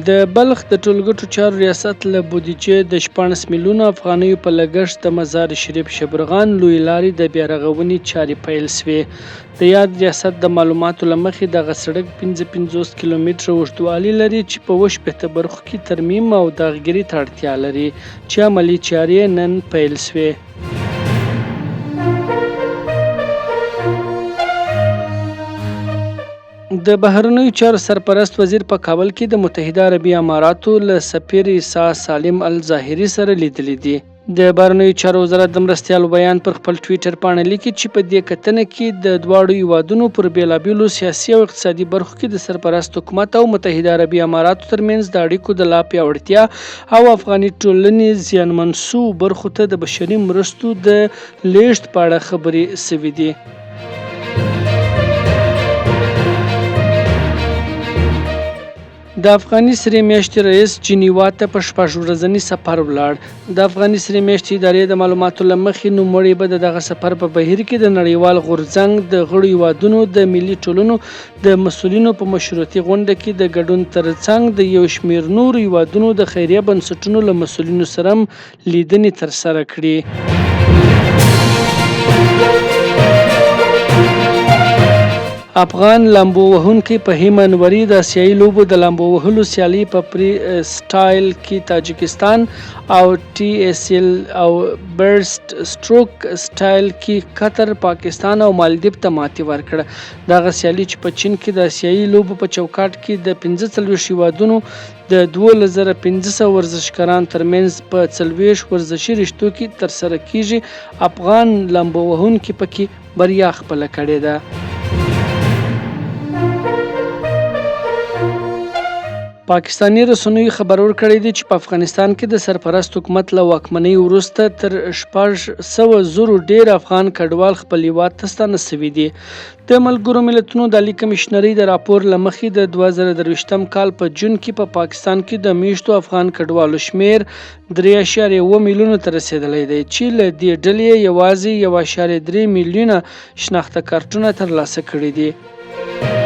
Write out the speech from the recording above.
د بلخ د ټولګټو چارو ریاست له بودیجې د 14 میلیونه افغانیو په لګښت د مزار شریف شبرغان لوی لارې د بیا رغونې چارې پیل شوې. د یاد ریاست د معلوماتو له مخې دغه سړک 55 کیلومتره اوږدوالی لري چې په 18 برخو کې ترمیم او داغګیري ته اړتیا لري چې عملي چارې نن پیل شوې. د بهرنیو چارو سرپرست وزیر په کابل کې د متحده عربي اماراتو له سفیر عیسی سالم الظاهري سره لیدلي دي. د بهرنیو چارو وزارت د مرستیالو بیان پر خپل ټویټر پاڼه لیکي چې په دې کتنه کې د دواړو هیوادونو پر بیلابیلو سیاسي او اقتصادي برخو کې د سرپرست حکومت او متحده عربي اماراتو ترمنځ د اړیکو د لا پیاوړتیا او افغاني ټولنې زیانمن شوو برخو ته د بشري مرستو د لیږد په اړه خبرې شوې دي. د افغاني سرې میاشتې رئیس جنیوا ته په 6 ورځني سفر ولاړ. د افغاني سرې میاشتې ادارې د معلوماتو له مخې نوموړی به د دغه سفر په بهیر کې د نړیوال غورځنګ د غړو هیوادونو د ملي ټولنو د مسؤلینو په مشورتي غونډه کې د ګډون ترڅنګ د یو شمېر نورو هیوادونو د خیریه بنسټونو له مسؤلینو سره هم لیدنې ترسره کړي. افغان لامبو وهونکي په هیمنوري د اسیایي لوبو د لامبو وهلو سیالي په پری سټایل کې تاجکستان او ټي اس ال او برسټ سټروک سټایل کې قطر، پاکستان او مالدیپ ته ماتې ورکړه. دغه سیالي چې په چین کې د اسیایي لوبو په چوکاټ کې د 45 هیوادونو د 2500 ورزشکاران ترمنځ په 40 ورزشي رشتو کې ترسره کیږي. افغان لامبو وهونکي پکې بریا خپله کړې ده. پاکستاني رسنیو خبر ورکړی دی چې په افغانستان کې د سرپرست حکومت له واکمنۍ وروسته تر 600,000 ډیر افغان کډوال خپل هیواد ته ستانه شوي دي. د ملګرو ملتونو د عالي کمیشنرۍ د راپور له مخې د 2023 کال په جون کې په پاکستان کې د میشتو افغان کډوالو شمیر 3.1 میلیونو ته رسیدلی دی چې له دې ډلې یوازې 1.3 میلیونه شناخته کارتونه ترلاسه کړي دي.